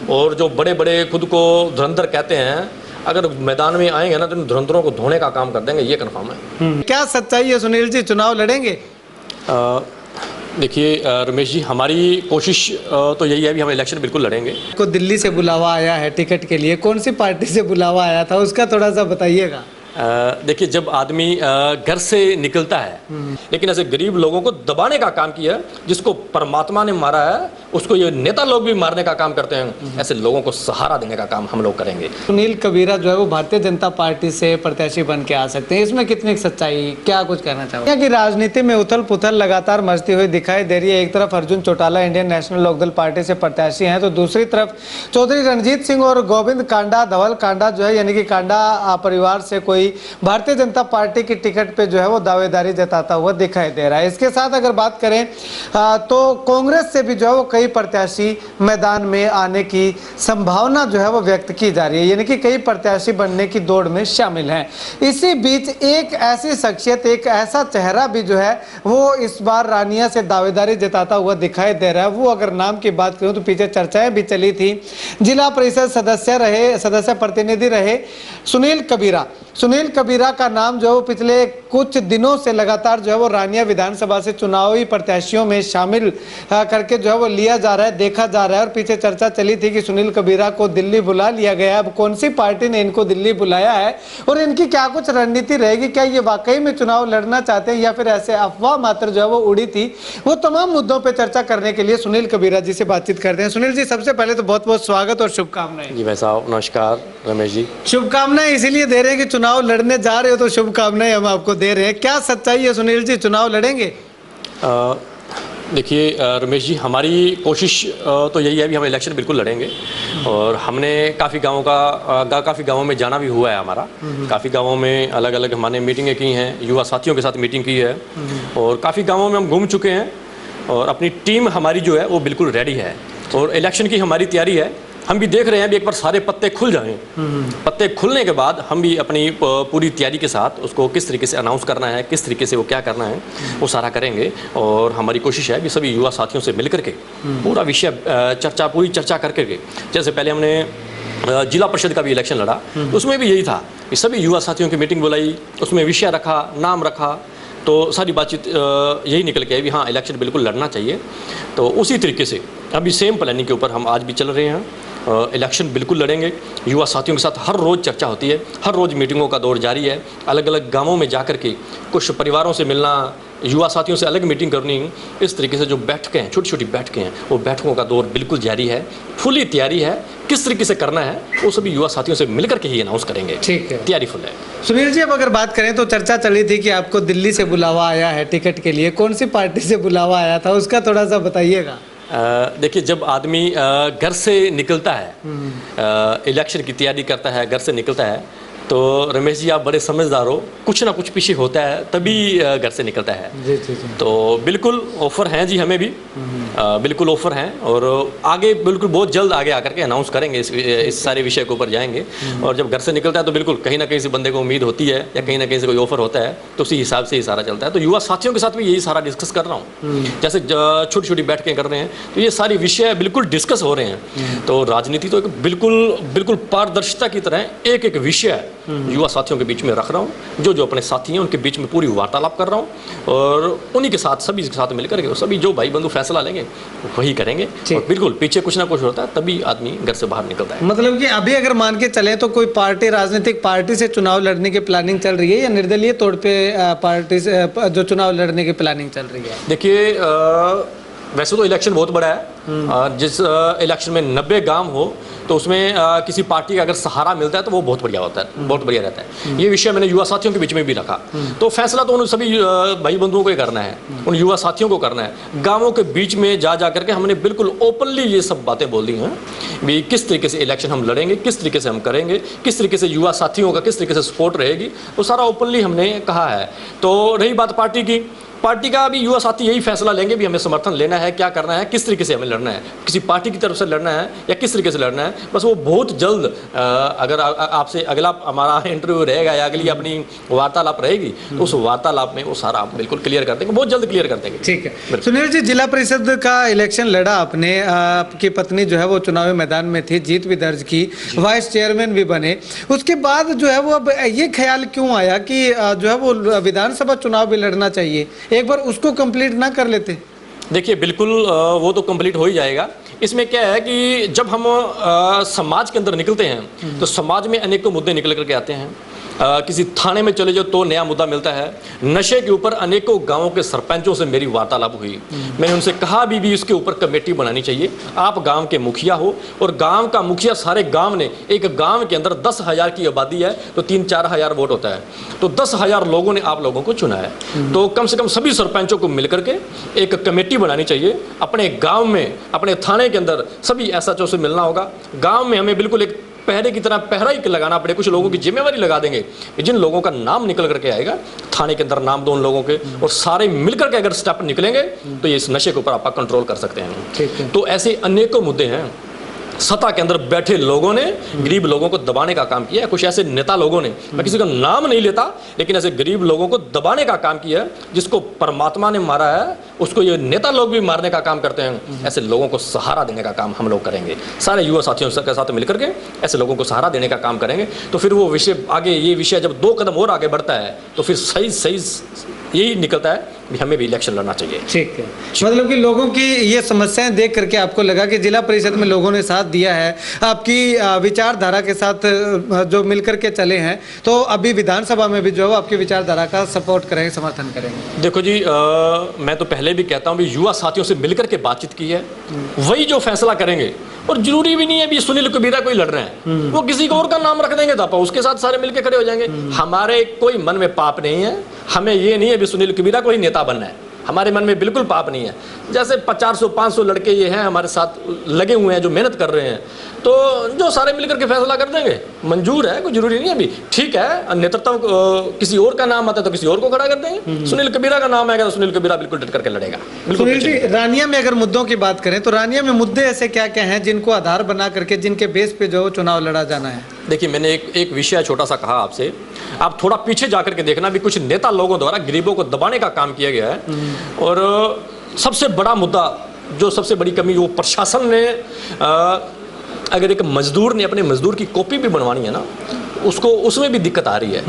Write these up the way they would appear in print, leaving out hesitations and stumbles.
और जो बड़े बड़े खुद को धुरंधर कहते हैं, अगर मैदान में आएंगे ना तो इन धुरंधरों को धोने का काम कर देंगे, ये कन्फर्म है। क्या सच्चाई है सुनील जी, चुनाव लड़ेंगे? देखिए रमेश जी, हमारी कोशिश तो यही है, भी हम इलेक्शन बिल्कुल लड़ेंगे। को दिल्ली से बुलावा आया है टिकट के लिए, कौन सी पार्टी से बुलावा आया था उसका थोड़ा सा बताइएगा। देखिए, जब आदमी घर से निकलता है, लेकिन ऐसे गरीब लोगों को दबाने का काम किया, जिसको परमात्मा ने मारा है उसको ये नेता लोग भी मारने का काम करते हैं। ऐसे लोगों को सहारा देने का काम हम लोग करेंगे। सुनील कबीरा जो है वो भारतीय जनता पार्टी से प्रत्याशी बन के आ सकते हैं, इसमें कितनी सच्चाई, क्या कुछ कहना चाहोगे? कि राजनीति में उथल पुथल लगातार मचती हुई दिखाई दे रही है। एक तरफ Arjun Chautala Indian National Lokdal party से प्रत्याशी हैं, तो दूसरी तरफ चौधरी रणजीत सिंह और गोविंद कांडा, धवल कांडा जो है, यानी कि कांडा परिवार से कोई भारतीय जनता पार्टी की टिकट पे जो है वो दावेदारी जताता हुआ दिखाई दे रहा है। इसके साथ अगर बात करें तो कांग्रेस से भी जो है वो कई प्रत्याशी मैदान में आने की संभावना जो है वो व्यक्त की जा रही है, यानी कि कई प्रत्याशी बनने की दौड़ में शामिल हैं। इसी बीच एक ऐसी शख्सियत, एक ऐसा चेहरा भी जो है वो इस बार रानिया से दावेदारी जताता हुआ दिखाई दे रहा है। वो अगर नाम की बात करूं तो पीछे चर्चाएं भी चली थी, जिला परिषद सदस्य प्रतिनिधि रहे सुनील कबीरा। सुनील कबीरा का नाम जो है वो पिछले कुछ दिनों से लगातार जो है वो रानिया विधानसभा से चुनावी प्रत्याशियों में शामिल करके जो है वो लिया जा रहा है, देखा जा रहा है। और पीछे चर्चा चली थी कि सुनील कबीरा को दिल्ली बुला लिया गया। अब कौन सी पार्टी ने इनको दिल्ली बुलाया है और इनकी क्या कुछ रणनीति रहेगी, क्या ये वाकई में चुनाव लड़ना चाहते हैं या फिर ऐसे अफवाह मात्र जो है वो उड़ी थी, वो तमाम मुद्दों पर चर्चा करने के लिए सुनील कबीरा जी से बातचीत करते हैं। सुनील जी, सबसे पहले तो बहुत बहुत स्वागत और शुभकामनाएं। जी भाई साहब, नमस्कार रमेश जी। शुभकामनाएं इसीलिए दे रहे हैं कि चुनाव लड़ने जा रहे हो, तो शुभकामनाएं हम आपको दे रहे हैं। क्या सच्चाई है सुनील जी, चुनाव लड़ेंगे? देखिए रमेश जी, हमारी कोशिश तो यही है, भी हम इलेक्शन बिल्कुल लड़ेंगे। और हमने काफ़ी गाँवों में जाना भी हुआ है हमारा। काफ़ी गाँवों में अलग अलग हमने मीटिंगें की हैं, युवा साथियों के साथ मीटिंग की है, और काफ़ी गाँवों में हम घूम चुके हैं। और अपनी टीम हमारी जो है वो बिल्कुल रेडी है, और इलेक्शन की हमारी तैयारी है। हम भी देख रहे हैं अभी एक बार सारे पत्ते खुल जाएं। पत्ते खुलने के बाद हम भी अपनी पूरी तैयारी के साथ उसको किस तरीके से अनाउंस करना है, किस तरीके से वो क्या करना है, वो सारा करेंगे। और हमारी कोशिश है कि सभी युवा साथियों से मिल करके पूरा विषय पूरी चर्चा करके, जैसे पहले हमने जिला परिषद का भी इलेक्शन लड़ा, उसमें भी यही था कि सभी युवा साथियों की मीटिंग बुलाई, उसमें विषय रखा, नाम रखा, तो सारी बातचीत यही निकल के आई भी हाँ, इलेक्शन बिल्कुल लड़ना चाहिए। तो उसी तरीके से अभी सेम प्लानिंग के ऊपर हम आज भी चल रहे हैं। इलेक्शन बिल्कुल लड़ेंगे। युवा साथियों के साथ हर रोज़ चर्चा होती है, हर रोज़ मीटिंगों का दौर जारी है। अलग अलग गांवों में जाकर के कुछ परिवारों से मिलना, युवा साथियों से अलग मीटिंग करनी, इस तरीके से जो बैठकें हैं, छोटी छोटी बैठकें हैं, वो बैठकों का दौर बिल्कुल जारी है। फुली तैयारी है, किस तरीके से करना है वो सभी युवा साथियों से मिलकर के ही अनाउंस करेंगे। ठीक है, तैयारी फुल है। सुनील जी, अब अगर बात करें तो चर्चा चली थी कि आपको दिल्ली से बुलावा आया है टिकट के लिए, कौन सी पार्टी से बुलावा आया था उसका थोड़ा सा बताइएगा। देखिए, जब आदमी घर से निकलता है, इलेक्शन की तैयारी करता है, घर से निकलता है, तो रमेश जी आप बड़े समझदार हो, कुछ ना कुछ पीछे होता है तभी घर से निकलता है। जी। तो बिल्कुल ऑफ़र हैं जी, हमें भी बिल्कुल ऑफ़र हैं, और आगे बिल्कुल बहुत जल्द आगे आकर के अनाउंस करेंगे, इस सारे विषय के ऊपर जाएंगे। और जब घर से निकलता है तो बिल्कुल कहीं ना कहीं से बंदे को उम्मीद होती है या कहीं ना कहीं से कोई ऑफ़र होता है, तो उसी हिसाब से ही सारा चलता है। तो युवा साथियों के साथ भी यही सारा डिस्कस कर रहा हूँ, जैसे छोटी छोटी बैठकें कर रहे हैं, तो ये सारी विषय बिल्कुल डिस्कस हो रहे हैं। तो राजनीति तो एक बिल्कुल पारदर्शिता की तरह एक एक विषय युवा साथियों के बीच में रख रहा हूँ। जो अपने साथी हैं उनके बीच में पूरी वार्तालाप कर रहा हूँ, और उन्हीं के साथ सभी के साथ मिलकर के सभी जो भाई बंधु फैसला लेंगे वही करेंगे। और बिल्कुल पीछे कुछ ना कुछ होता है तभी आदमी घर से बाहर निकलता है। मतलब कि अभी अगर मान के चले तो कोई पार्टी, राजनीतिक पार्टी से चुनाव लड़ने की प्लानिंग चल रही है या निर्दलीय तौर पे पार्टी से जो चुनाव लड़ने की प्लानिंग चल रही है? देखिए, वैसे तो इलेक्शन बहुत बड़ा है। जिस इलेक्शन में 90 गांव हो तो उसमें किसी पार्टी का अगर सहारा मिलता है तो वो बहुत बढ़िया होता है, बहुत बढ़िया रहता है। ये विषय मैंने युवा साथियों के बीच में भी रखा। तो फैसला तो उन सभी भाई बंधुओं को ही करना है, उन युवा साथियों को करना है। गाँवों के बीच में जा करके हमने बिल्कुल ओपनली ये सब बातें बोल दी हैं भी किस तरीके से इलेक्शन हम लड़ेंगे, किस तरीके से हम करेंगे, किस तरीके से युवा साथियों का किस तरीके से सपोर्ट रहेगी, वो सारा ओपनली हमने कहा है। तो रही बात पार्टी की, पार्टी का अभी युवा साथी यही फैसला लेंगे भी हमें समर्थन लेना है, क्या करना है, किस तरीके से हमें लड़ना है, किसी पार्टी की तरफ से लड़ना है या किस तरीके से लड़ना है। बस वो बहुत जल्द अगर आपसे अगला हमारा इंटरव्यू रहेगा या अगली अपनी वार्तालाप रहेगी तो उस वार्तालाप में वो सारा आप बिल्कुल क्लियर कर देंगे, बहुत जल्द क्लियर कर देंगे। ठीक है सुनील जी, जिला परिषद का इलेक्शन लड़ा आपने, आपकी पत्नी जो है वो चुनावी मैदान में थी, जीत भी दर्ज की, वाइस चेयरमैन भी बने, उसके बाद जो है वो अब ये ख्याल क्यों आया कि जो है वो विधानसभा चुनाव भी लड़ना चाहिए, एक बार उसको कंप्लीट ना कर लेते? देखिए बिल्कुल वो तो कंप्लीट हो ही जाएगा। इसमें क्या है कि जब हम समाज के अंदर निकलते हैं तो समाज में अनेकों मुद्दे निकल करके आते हैं। किसी थाने में चले जाओ तो नया मुद्दा मिलता है। नशे के ऊपर अनेकों गांवों के सरपंचों से मेरी वार्तालाप हुई, मैंने उनसे कहा भी इसके ऊपर कमेटी बनानी चाहिए। आप गांव के मुखिया हो और गांव का मुखिया सारे गांव ने, एक गांव के अंदर 10,000 की आबादी है तो 3-4 हज़ार वोट होता है, तो 10,000 लोगों ने आप लोगों को चुना है, तो कम से कम सभी सरपंचों को मिलकर के एक कमेटी बनानी चाहिए। अपने गाँव में, अपने थाने के अंदर सभी SHO से मिलना होगा। गाँव में हमें बिल्कुल एक पहरे की तरह पहरा ही लगाना पड़े, कुछ लोगों की जिम्मेवारी लगा देंगे, जिन लोगों का नाम निकल करके आएगा थाने के अंदर, नाम दो उन लोगों के, और सारे मिलकर के अगर स्टेप निकलेंगे तो ये इस नशे के ऊपर आप कंट्रोल कर सकते हैं। तो ऐसे अनेकों मुद्दे हैं। सत्ता के अंदर बैठे लोगों ने गरीब लोगों को दबाने का काम किया है। कुछ ऐसे नेता लोगों ने, मैं किसी का नाम नहीं लेता, लेकिन ऐसे गरीब लोगों को दबाने का काम किया है। जिसको परमात्मा ने मारा है उसको ये नेता लोग भी मारने का काम करते हैं। ऐसे लोगों को सहारा देने का काम हम लोग करेंगे, सारे युवा साथियों के साथ मिलकर के ऐसे लोगों को सहारा देने का काम करेंगे। तो फिर वो विषय आगे, ये विषय जब 2 कदम और आगे बढ़ता है तो फिर सही यही निकलता है कि हमें भी इलेक्शन लड़ना चाहिए। ठीक है, मतलब कि लोगों की ये समस्याएं देख करके आपको लगा कि जिला परिषद में लोगों ने साथ दिया है, आपकी विचारधारा के साथ जो मिलकर के चले हैं, तो अभी विधानसभा में भी जो है आपकी विचारधारा का सपोर्ट करेंगे, समर्थन करेंगे। देखो जी, मैं तो पहले भी कहता हूँ भी युवा साथियों से मिलकर के बातचीत की है, वही जो फैसला करेंगे। और जरूरी भी नहीं है भी सुनील कबीरा कोई लड़ रहे हैं, वो किसी को और का नाम रख देंगे तो उसके साथ सारे मिलकर खड़े हो जाएंगे। हमारे कोई मन में पाप नहीं है, हमें ये नहीं है भी सुनील कबीरा को ही नेता बनना है, हमारे मन में बिल्कुल पाप नहीं है। जैसे 400-500 लड़के ये हैं हमारे साथ लगे हुए हैं जो मेहनत कर रहे हैं, तो जो सारे मिलकर के फैसला कर देंगे, मंजूर है, कोई जरूरी नहीं है अभी। ठीक है, नेतृत्व किसी और का नाम आता है तो किसी और को खड़ा कर देंगे। सुनील कबीरा का नाम आएगा तो सुनील कबीरा बिल्कुल डट करके लड़ेगा। सुनील जी, रानिया में अगर मुद्दों की बात करें तो रानिया में मुद्दे ऐसे क्या क्या हैं जिनको आधार बना करके, जिनके बेस पे जो चुनाव लड़ा जाना है? देखिए, मैंने एक विषय छोटा सा कहा आपसे, आप थोड़ा पीछे जाकर के देखना भी कुछ नेता लोगों द्वारा गरीबों को दबाने का काम किया गया है। और सबसे बड़ा मुद्दा, जो सबसे बड़ी कमी, वो प्रशासन ने अगर एक मजदूर ने अपने मजदूर की कॉपी भी बनवानी है ना, उसको उसमें भी दिक्कत आ रही है।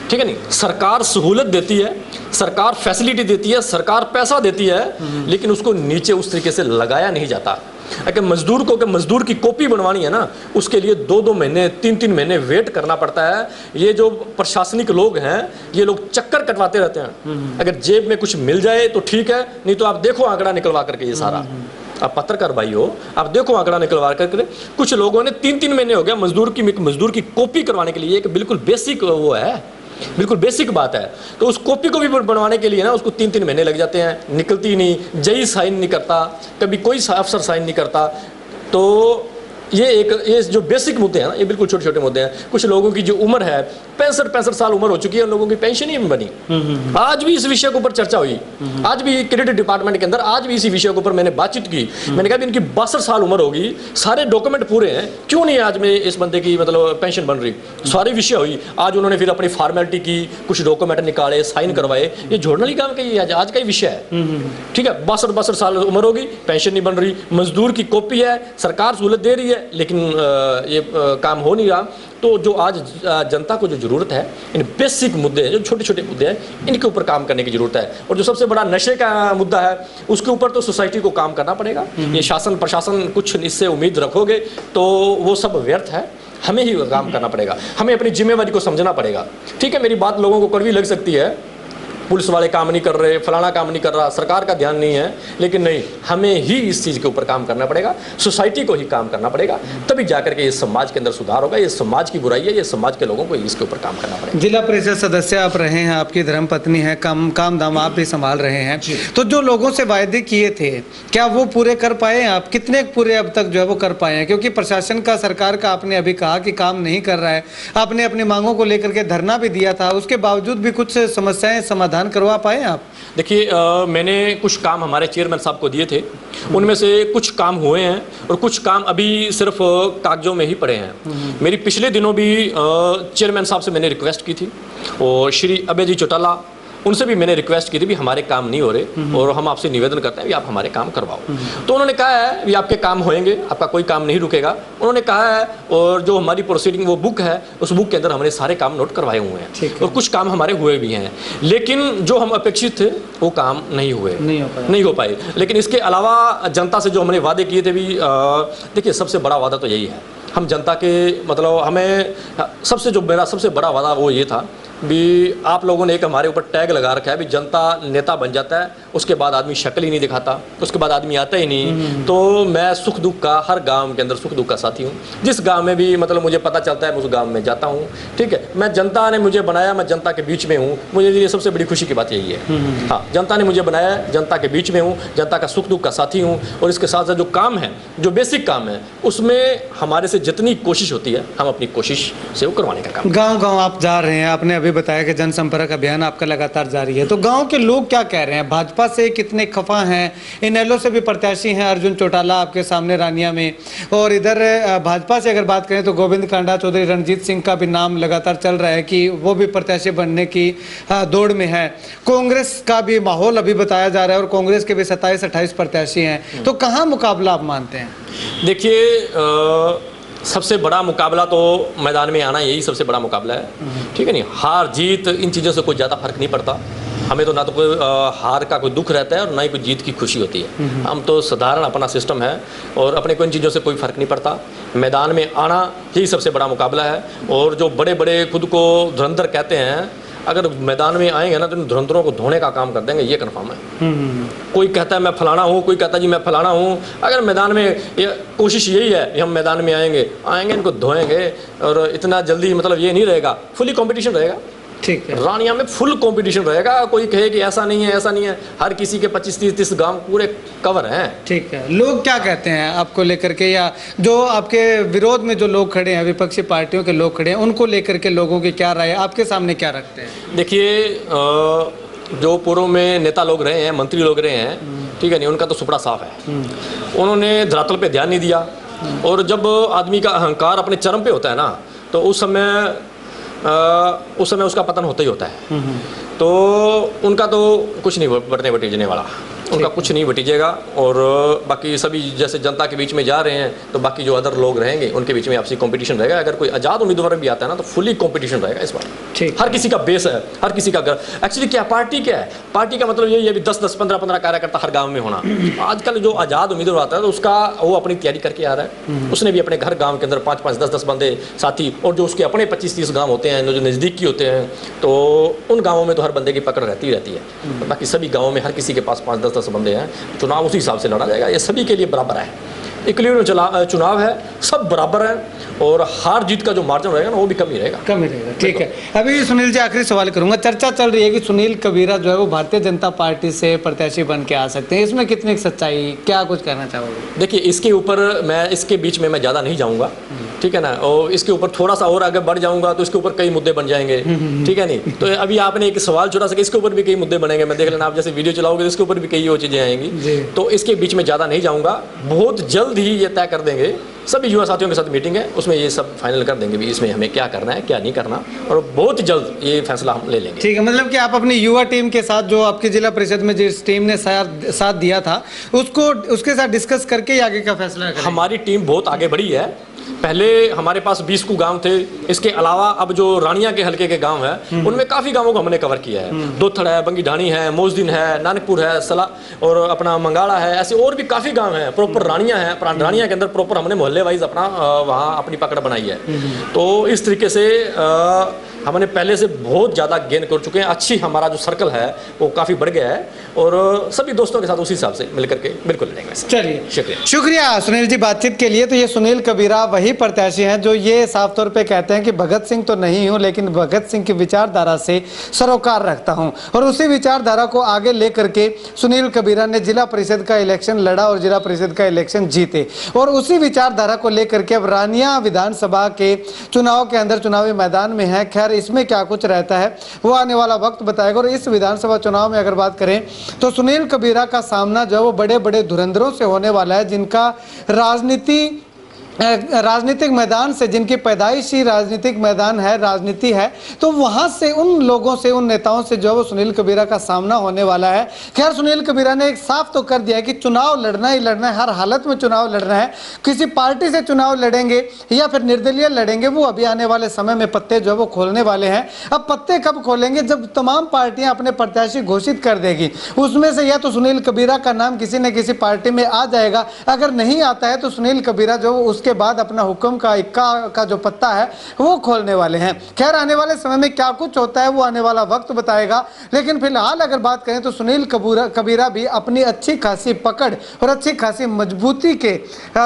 ठीक है नहीं, सरकार सहूलत देती है, सरकार फैसिलिटी देती है, सरकार पैसा देती है, लेकिन उसको नीचे उस तरीके से लगाया नहीं जाता। अगर मजदूर को मजदूर की कॉपी बनवानी है ना, उसके लिए 2-2 महीने 3-3 महीने वेट करना पड़ता है। ये जो प्रशासनिक लोग हैं, ये लोग चक्कर कटवाते रहते हैं। अगर जेब में कुछ मिल जाए तो ठीक है, नहीं तो आप देखो आंकड़ा निकलवा करके, ये सारा आप पत्रकार भाई हो, आप देखो आंकड़ा निकलवा करके। कुछ लोगों ने 3-3 महीने हो गया मजदूर की कॉपी करवाने के लिए। एक बिल्कुल बेसिक वो है, बिल्कुल बेसिक बात है। तो उस कॉपी को भी बनवाने के लिए ना उसको 3-3 महीने लग जाते हैं, निकलती नहीं, जज साइन नहीं करता, कभी कोई अफसर साइन नहीं करता। तो ये जो बेसिक मुद्दे हैं ना, ये बिल्कुल छोटे छोटे मुद्दे हैं। कुछ लोगों की जो उम्र है 65 साल उम्र हो चुकी है, उन लोगों की पेंशन ही नहीं बनी। आज भी इस विषय के ऊपर चर्चा हुई, आज भी क्रेडिट डिपार्टमेंट के अंदर आज भी इसी विषय के ऊपर मैंने बातचीत की। मैंने कहा भी इनकी 62 साल उम्र होगी, सारे डॉक्यूमेंट पूरे हैं, क्यों नहीं आज में इस बंदे की मतलब पेंशन बन रही। सारी विषय हुई, आज उन्होंने फिर अपनी फॉर्मेलिटी की, कुछ डॉक्यूमेंट निकाले, साइन करवाए। ये जर्नली काम का ये आज का ही विषय है। ठीक है, 62 साल उम्र होगी, पेंशन नहीं बन रही, मजदूर की कॉपी है, सरकार सहूलत दे रही है, लेकिन ये काम हो नहीं रहा। तो जो आज जनता को जो जरूरत है, इन बेसिक मुद्दे जो छोटे छोटे मुद्दे हैं, इनके ऊपर काम करने की जरूरत है। और जो सबसे बड़ा नशे का मुद्दा है, उसके ऊपर तो सोसाइटी को काम करना पड़ेगा। ये शासन प्रशासन कुछ इससे उम्मीद रखोगे तो वो सब व्यर्थ है, हमें ही काम करना पड़ेगा, हमें अपनी जिम्मेवारी को समझना पड़ेगा। ठीक है, मेरी बात लोगों को कड़वी लग सकती है, पुलिस वाले काम नहीं कर रहे, फलाना काम नहीं कर रहा, सरकार का ध्यान नहीं है, लेकिन नहीं, हमें ही इस चीज़ के ऊपर काम करना पड़ेगा, सोसाइटी को ही काम करना पड़ेगा, तभी जाकर के इस समाज के अंदर सुधार होगा। ये समाज की बुराई है, ये समाज के लोगों को इसके ऊपर काम करना पड़ेगा। जिला परिषद सदस्य आप रहे हैं, आपकी धर्मपत्नी है, काम दाम आप भी संभाल रहे हैं, तो जो लोगों से वायदे किए थे क्या वो पूरे कर पाए? आप कितने पूरे अब तक जो है वो कर पाए हैं? क्योंकि प्रशासन का, सरकार का आपने अभी कहा कि काम नहीं कर रहा है, आपने अपनी मांगों को लेकर के धरना भी दिया था, उसके बावजूद भी कुछ समस्याएं समाधान समाधान करवा पाए आप? देखिए, मैंने कुछ काम हमारे चेयरमैन साहब को दिए थे, उनमें से कुछ काम हुए हैं और कुछ काम अभी सिर्फ कागजों में ही पड़े हैं। मेरी पिछले दिनों भी चेयरमैन साहब से मैंने रिक्वेस्ट की थी और श्री अभय जी चौटाला, उनसे भी मैंने रिक्वेस्ट की थी भी हमारे काम नहीं हो रहे और हम आपसे निवेदन करते हैं कि आप हमारे काम करवाओ। तो उन्होंने कहा है कि आपके काम होंगे, आपका कोई काम नहीं रुकेगा, उन्होंने कहा है। और जो हमारी प्रोसीडिंग वो बुक है, उस बुक के अंदर हमने सारे काम नोट करवाए हुए हैं और कुछ काम हमारे हुए भी हैं, लेकिन जो हम अपेक्षित थे वो काम नहीं हुए, नहीं हो पाए। लेकिन इसके अलावा जनता से जो हमने वादे किए थे भी, देखिए सबसे बड़ा वादा तो यही है, हम जनता के मतलब हमें मेरा सबसे बड़ा वादा वो ये था भी, आप लोगों ने एक हमारे ऊपर टैग लगा रखा है भी जनता नेता बन जाता है, उसके बाद आदमी शक्ल ही नहीं दिखाता, उसके बाद आदमी आता ही नहीं। तो मैं सुख दुख का, हर गांव के अंदर सुख दुख का साथी हूँ। जिस गांव में भी मतलब मुझे पता चलता है मैं उस गांव में जाता हूँ, ठीक है। मैं जनता ने मुझे बनाया, मैं जनता के बीच में हूँ, मुझे ये सबसे बड़ी खुशी की बात यही है। हाँ, जनता ने मुझे बनाया, जनता के बीच में हूँ, जनता का सुख दुख का साथी हूँ। और इसके साथ साथ जो काम है, जो बेसिक काम है, उसमें हमारे से जितनी कोशिश होती है हम अपनी कोशिश से वो करवाने का काम। गांव गांव आप जा रहे हैं, आपने अभी बताया कि जनसंपर्क अभियान आपका लगातार जारी है, तो गांव के लोग क्या कह रहे हैं? भाजपा से कितने खफा हैं? इनेलो से भी प्रत्याशी हैं अर्जुन चौटाला आपके सामने रानिया में, और इधर भाजपा से अगर बात करें तो गोविंद कांडा, चौधरी रणजीत सिंह का भी नाम लगातार चल रहा है कि वो भी प्रत्याशी बनने की दौड़ में है। कांग्रेस का भी माहौल अभी बताया जा रहा है और कांग्रेस के भी 27-28 प्रत्याशी हैं, तो कहाँ मुकाबला आप मानते हैं? देखिए, सबसे बड़ा मुकाबला तो मैदान में आना, यही सबसे बड़ा मुकाबला है, ठीक है नहीं। हार जीत इन चीज़ों से कोई ज़्यादा फर्क नहीं पड़ता हमें, तो ना तो कोई हार का कोई दुख रहता है और ना ही कोई जीत की खुशी होती है। हम तो साधारण अपना सिस्टम है और अपने को इन चीज़ों से कोई फ़र्क नहीं पड़ता। मैदान में आना यही सबसे बड़ा मुकाबला है। और जो बड़े बड़े खुद को धुरंधर कहते हैं, अगर मैदान में आएंगे ना तो इन धुरंधरों को धोने का काम कर देंगे, ये कन्फर्म है। कोई कहता है मैं फलाना हूँ, कोई कहता है जी मैं फलाना हूँ। अगर मैदान में कोशिश यही है कि हम मैदान में आएंगे इनको धोएंगे, और इतना जल्दी मतलब ये नहीं रहेगा, फुली कंपटीशन रहेगा। ठीक है, रानिया में फुल कंपटीशन रहेगा। कोई कहे कि ऐसा नहीं है, ऐसा नहीं है, हर किसी के 25-30 गांव पूरे कवर हैं। ठीक है। लोग क्या कहते हैं आपको लेकर के, या जो आपके विरोध में जो लोग खड़े हैं, विपक्षी पार्टियों के लोग खड़े हैं, उनको लेकर के लोगों की क्या राय आपके सामने क्या रखते हैं? देखिए, जो पूर्व में नेता लोग रहे हैं, मंत्री लोग रहे हैं, ठीक है नहीं, उनका तो सुपड़ा साफ है। उन्होंने धरातल पे ध्यान नहीं दिया, और जब आदमी का अहंकार अपने चरम पे होता है ना, तो उस समय उसका पतन होता ही होता है। तो उनका तो कुछ नहीं बटने बटीजने वाला, उनका कुछ नहीं बटीजेगा। और बाकी सभी जैसे जनता के बीच में जा रहे हैं, तो बाकी जो अदर लोग रहेंगे उनके बीच में आपसी कंपटीशन रहेगा। अगर कोई आज़ाद उम्मीदवार भी आता है ना, तो फुली कंपटीशन रहेगा इस बार। हर किसी का बेस है, हर किसी का एक्चुअली क्या पार्टी क्या है, पार्टी का मतलब यही है भी 10-10, 15-15 कार्यकर्ता हर गाँव में होना। आजकल जो आज़ाद उम्मीदवार आता है तो उसका वो अपनी तैयारी करके आ रहा है, उसने भी अपने घर गाँव के अंदर 5-5, 10-10 बंदे साथी, और जो उसके अपने 25-30 गाँव होते हैं जो नज़दीकी होते हैं, तो उन गाँवों में तो हर बंदे की पकड़ रहती है। बाकी सभी गाँवों में हर किसी के पास 5-10 बंदे हैं। चुनाव उसी हिसाब से लड़ा जाएगा, ये सभी के लिए बराबर है, इक्वल चुनाव है, सब बराबर है। और हार जीत का जो मार्जिन रहेगा ना, वो भी कम ही रहेगा। ठीक है। अभी सुनील जी, आखिरी सवाल करूंगा। चर्चा चल रही है कि सुनील कबीरा जो है वो भारतीय जनता पार्टी से प्रत्याशी बन के आ सकते हैं, इसमें कितनी सच्चाई, क्या कुछ कहना चाहोगे? देखिए, इसके ऊपर मैं, इसके बीच में मैं ज़्यादा नहीं जाऊँगा, ठीक है ना। और इसके ऊपर थोड़ा सा और आगे बढ़ जाऊँगा तो इसके ऊपर कई मुद्दे बन जाएंगे, ठीक है नहीं। तो अभी आपने एक सवाल छोटा सा, इसके ऊपर भी कई मुद्दे बनेंगे, मैं देख लेना, आप जैसे वीडियो चलाओगे तो इसके ऊपर भी कई वो चीज़ें आएंगी। तो इसके बीच में ज़्यादा नहीं जाऊँगा, बहुत जल्द ही ये तय कर देंगे। सभी युवा साथियों के साथ मीटिंग है, उसमें ये सब फाइनल कर देंगे भी इसमें हमें क्या करना है, क्या नहीं करना, और बहुत जल्द ये फैसला हम ले लेंगे। ठीक है, मतलब कि आप अपनी युवा टीम के साथ, जो आपकी जिला परिषद में जिस टीम ने साथ दिया था, उसके साथ डिस्कस करके ही आगे का फैसला करेंगे। हमारी टीम बहुत आगे बढ़ी है। पहले हमारे पास 20 को गांव थे, इसके अलावा अब जो रानिया के हल्के के गांव है उनमें काफ़ी गांवों को हमने कवर किया है। दोथड़ है, बंगी ढाणी है, मोजदिन है, नानकपुर है, सला और अपना मंगाड़ा है, ऐसे और भी काफ़ी गांव हैं। प्रॉपर रानिया है, रानिया के अंदर प्रॉपर हमने मोहल्ले वाइज अपना वहाँ अपनी पकड़ बनाई है। तो इस तरीके से हमने पहले से बहुत ज़्यादा गेन कर चुके हैं। अच्छी हमारा जो सर्कल है वो काफ़ी बढ़ गया है, और सभी दोस्तों के साथ उसी हिसाब से मिलकर के बिल्कुल लड़ेंगे। चलिए, शुक्रिया सुनील जी बातचीत के लिए। तो ये सुनील कबीरा वही प्रत्याशी हैं जो ये साफ तौर पे कहते हैं कि भगत सिंह तो नहीं हूं, लेकिन भगत सिंह की विचारधारा से सरोकार रखता हूं, और उसी विचारधारा को आगे लेकर के सुनील कबीरा ने जिला परिषद का इलेक्शन लड़ा और जिला परिषद का इलेक्शन जीते, और उसी विचारधारा को लेकर के अब रानिया विधानसभा के चुनाव के अंदर चुनावी मैदान में है। खैर इसमें क्या कुछ रहता है वो आने वाला वक्त बताएगा। और इस विधानसभा चुनाव में अगर बात करें तो सुनील कबीरा का सामना जो है वो बड़े बड़े धुरंधरों से होने वाला है, जिनका राजनीतिक मैदान से, जिनकी पैदाइशी राजनीतिक मैदान है, राजनीति है, तो वहां से उन लोगों से, उन नेताओं से जो है वो सुनील कबीरा का सामना होने वाला है। खैर, सुनील कबीरा ने एक साफ तो कर दिया है कि चुनाव लड़ना ही लड़ना है, हर हालत में चुनाव लड़ना है। किसी पार्टी से चुनाव लड़ेंगे या फिर निर्दलीय लड़ेंगे, वो अभी आने वाले समय में पत्ते जो है वो खोलने वाले हैं। अब पत्ते कब खोलेंगे? जब तमाम पार्टियां अपने प्रत्याशी घोषित कर देगी, उसमें से या तो सुनील कबीरा का नाम किसी न किसी पार्टी में आ जाएगा, अगर नहीं आता है तो सुनील कबीरा जो उसके बाद अपना हुक्म का इक्का का जो पत्ता है वो खोलने वाले हैं। खैर, आने वाले समय में क्या कुछ होता है वो आने वाला वक्त बताएगा, लेकिन फिलहाल अगर बात करें तो सुनील कबीरा भी अपनी अच्छी खासी पकड़ और अच्छी खासी मजबूती के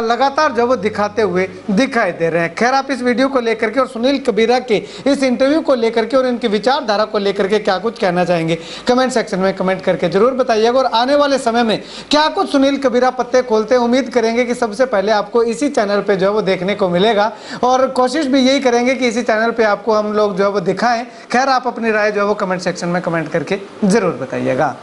लगातार जो वो दिखाते हुए दिखाई दे रहे हैं। खैर, आप इस वीडियो को लेकर के और सुनील कबीरा के इस इंटरव्यू को लेकर के और इनकी विचारधारा को लेकर के क्या कुछ कहना चाहेंगे, कमेंट सेक्शन में कमेंट करके जरूर बताइएगा। और आने वाले समय में क्या कुछ सुनील कबीरा पत्ते खोलते हैं, उम्मीद करेंगे कि सबसे पहले आपको इसी चैनल पे जो है वो देखने को मिलेगा, और कोशिश भी यही करेंगे कि इसी चैनल पे आपको हम लोग जो है वो दिखाएं। खैर, आप अपनी राय जो है वो कमेंट सेक्शन में कमेंट करके जरूर बताइएगा।